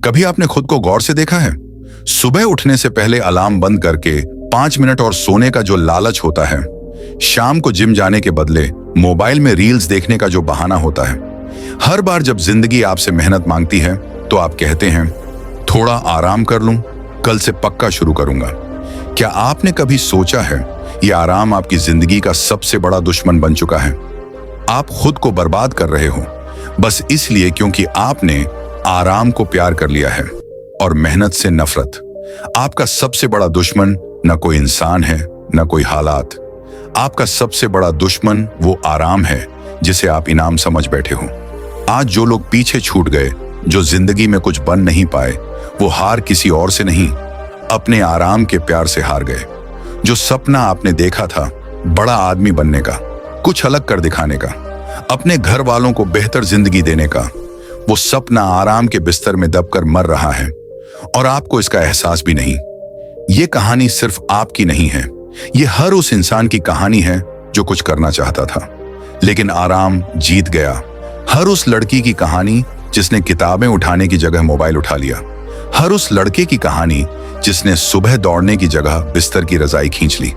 कभी आपने खुद को गौर से देखा है? सुबह उठने से पहले अलार्म बंद करके 5 मिनट और सोने का जो लालच होता है, शाम को जिम जाने के बदले मोबाइल में रील्स देखने का जो बहाना होता है। हर बार जब जिंदगी आपसे मेहनत मांगती है तो आप कहते हैं थोड़ा आराम कर लूं, कल से पक्का शुरू करूंगा। क्या आपने कभी सोचा है ये आराम आपकी जिंदगी का सबसे बड़ा दुश्मन बन चुका है? आप खुद को बर्बाद कर रहे हो बस इसलिए क्योंकि आपने आराम को प्यार कर लिया है और मेहनत से नफरत। आपका सबसे बड़ा दुश्मन न कोई इंसान है न कोई हालात। आपका सबसे बड़ा दुश्मन वो आराम है जिसे आप इनाम समझ बैठे हो। आज जो लोग पीछे छूट गए, जो जिंदगी में कुछ बन नहीं पाए, वो हार किसी और से नहीं, अपने आराम के प्यार से हार गए। जो सपना आपने देखा था बड़ा आदमी बनने का, कुछ अलग कर दिखाने का, अपने घर वालों को बेहतर जिंदगी देने का, वो सपना आराम के बिस्तर में दबकर मर रहा है और आपको इसका एहसास भी नहीं। ये कहानी सिर्फ आपकी नहीं है, ये हर उस इंसान की कहानी है जो कुछ करना चाहता था लेकिन आराम जीत गया। हर उस लड़की की कहानी जिसने किताबें उठाने की जगह मोबाइल उठा लिया। हर उस लड़के की कहानी जिसने सुबह दौड़ने की जगह बिस्तर की रजाई खींच ली।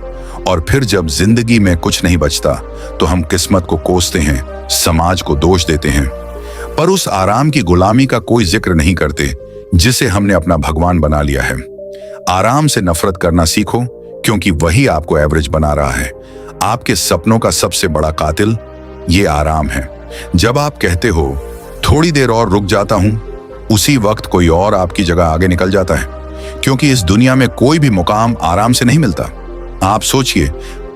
और फिर जब जिंदगी में कुछ नहीं बचता तो हम किस्मत को कोसते हैं, समाज को दोष देते हैं, पर उस आराम की गुलामी का कोई जिक्र नहीं करते जिसे हमने अपना भगवान बना लिया है। आराम से नफरत करना सीखो क्योंकि वही आपको एवरेज बना रहा है। आपके सपनों का सबसे बड़ा कातिल ये आराम है। जब आप कहते हो थोड़ी देर और रुक जाता हूं, उसी वक्त कोई और आपकी जगह आगे निकल जाता है, क्योंकि इस दुनिया में कोई भी मुकाम आराम से नहीं मिलता। आप सोचिए,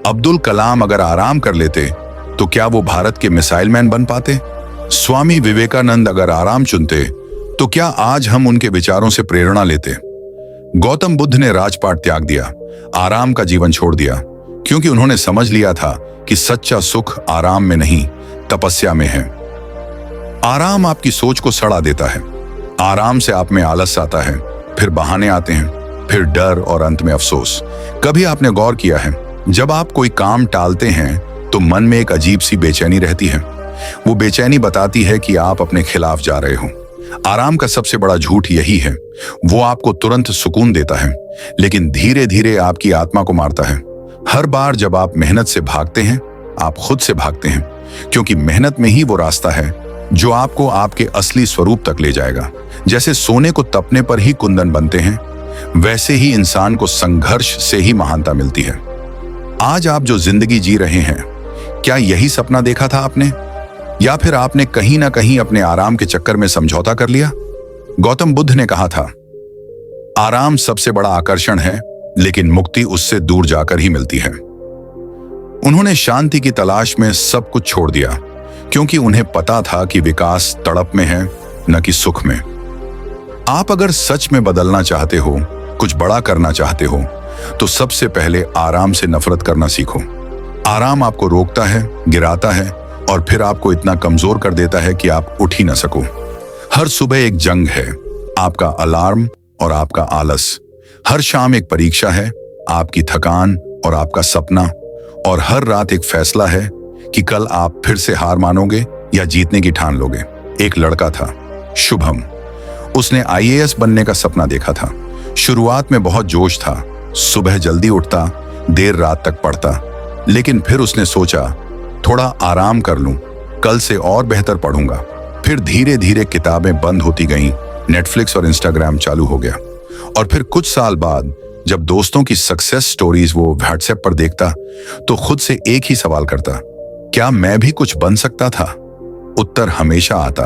अब्दुल कलाम अगर आराम कर लेते तो क्या वो भारत के मिसाइल मैन बन पाते? स्वामी विवेकानंद अगर आराम चुनते तो क्या आज हम उनके विचारों से प्रेरणा लेते? गौतम बुद्ध ने राजपाट त्याग दिया, आराम का जीवन छोड़ दिया, क्योंकि उन्होंने समझ लिया था कि सच्चा सुख आराम में नहीं, तपस्या में है। आराम आपकी सोच को सड़ा देता है। आराम से आप में आलस आता है, फिर बहाने आते हैं, फिर डर और अंत में अफसोस। कभी आपने गौर किया है, जब आप कोई काम टालते हैं तो मन में एक अजीब सी बेचैनी रहती है। वो बेचैनी बताती है कि आप अपने खिलाफ जा रहे हो। आराम का सबसे बड़ा झूठ यही है। वो आपको तुरंत सुकून देता है लेकिन धीरे धीरे आपकी आत्मा को मारता है। हर बार जब आप मेहनत से भागते हैं, आप खुद से भागते हैं, क्योंकि मेहनत में ही वो रास्ता है जो आपको आपके असली स्वरूप तक ले जाएगा। जैसे सोने को तपने पर ही कुंदन बनते हैं, वैसे ही इंसान को संघर्ष से ही महानता मिलती है। आज आप जो जिंदगी जी रहे हैं, क्या यही सपना देखा था आपने, या फिर आपने कहीं ना कहीं अपने आराम के चक्कर में समझौता कर लिया? गौतम बुद्ध ने कहा था, आराम सबसे बड़ा आकर्षण है लेकिन मुक्ति उससे दूर जाकर ही मिलती है। उन्होंने शांति की तलाश में सब कुछ छोड़ दिया क्योंकि उन्हें पता था कि विकास तड़प में है न कि सुख में। आप अगर सच में बदलना चाहते हो, कुछ बड़ा करना चाहते हो, तो सबसे पहले आराम से नफरत करना सीखो। आराम आपको रोकता है, गिराता है और फिर आपको इतना कमजोर कर देता है कि आप उठ ही ना सको। हर सुबह एक जंग है, आपका अलार्म और आपका आलस। हर शाम एक परीक्षा है, आपकी थकान और आपका सपना। और हर रात एक फैसला है कि कल आप फिर से हार मानोगे या जीतने की ठान लोगे। एक लड़का था, शुभम। उसने आईएएस बनने का सपना देखा था। शुरुआत में बहुत जोश था, सुबह जल्दी उठता, देर रात तक पढ़ता, लेकिन फिर उसने सोचा थोड़ा आराम कर लूं, कल से और बेहतर पढ़ूंगा। फिर धीरे धीरे किताबें बंद होती गईं, नेटफ्लिक्स और इंस्टाग्राम चालू हो गया। और फिर कुछ साल बाद जब दोस्तों की सक्सेस स्टोरीज वो व्हाट्सएप पर देखता तो खुद से एक ही सवाल करता, क्या मैं भी कुछ बन सकता था? उत्तर हमेशा आता,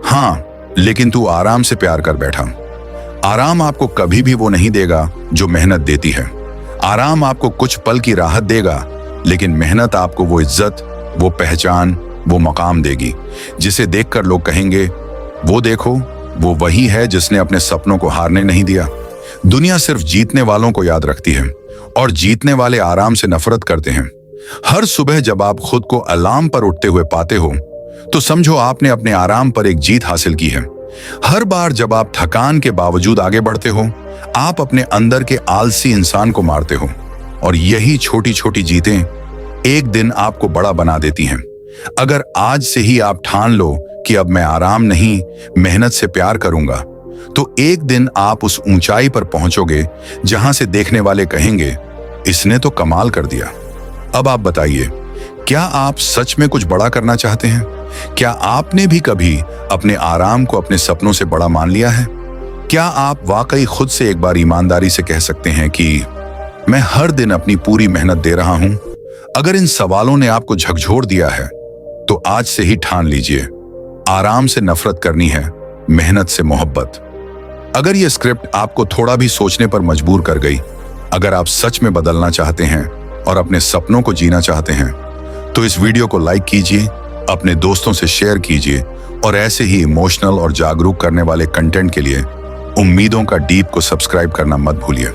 हाँ, लेकिन तू आराम से प्यार कर बैठा। आराम आपको कभी भी वो नहीं देगा जो मेहनत देती है। आराम आपको कुछ पल की राहत देगा, लेकिन मेहनत आपको वो इज्जत, वो पहचान, वो मकाम देगी जिसे देखकर लोग कहेंगे, वो देखो, वो वही है जिसने अपने सपनों को हारने नहीं दिया। दुनिया सिर्फ जीतने वालों को याद रखती है और जीतने वाले आराम से नफरत करते हैं। हर सुबह जब आप खुद को अलार्म पर उठते हुए पाते हो तो समझो आपने अपने आराम पर एक जीत हासिल की है। हर बार जब आप थकान के बावजूद आगे बढ़ते हो, आप अपने अंदर के आलसी इंसान को मारते हो। और यही छोटी छोटी जीतें एक दिन आपको बड़ा बना देती हैं। अगर आज से ही आप ठान लो कि अब मैं आराम नहीं, मेहनत से प्यार करूंगा, तो एक दिन आप उस ऊंचाई पर पहुंचोगे जहां से देखने वाले कहेंगे, इसने तो कमाल कर दिया। अब आप बताइए, क्या आप सच में कुछ बड़ा करना चाहते हैं? क्या आपने भी कभी अपने आराम को अपने सपनों से बड़ा मान लिया है? क्या आप वाकई खुद से एक बार ईमानदारी से कह सकते हैं कि मैं हर दिन अपनी पूरी मेहनत दे रहा हूं? अगर इन सवालों ने आपको झकझोर दिया है, तो आज से ही ठान लीजिए, आराम से नफरत करनी है, मेहनत से मोहब्बत। अगर यह स्क्रिप्ट आपको थोड़ा भी सोचने पर मजबूर कर गई, अगर आप सच में बदलना चाहते हैं और अपने सपनों को जीना चाहते हैं, तो इस वीडियो को लाइक कीजिए, अपने दोस्तों से शेयर कीजिए और ऐसे ही इमोशनल और जागरूक करने वाले कंटेंट के लिए उम्मीदों का डीप को सब्सक्राइब करना मत भूलिए।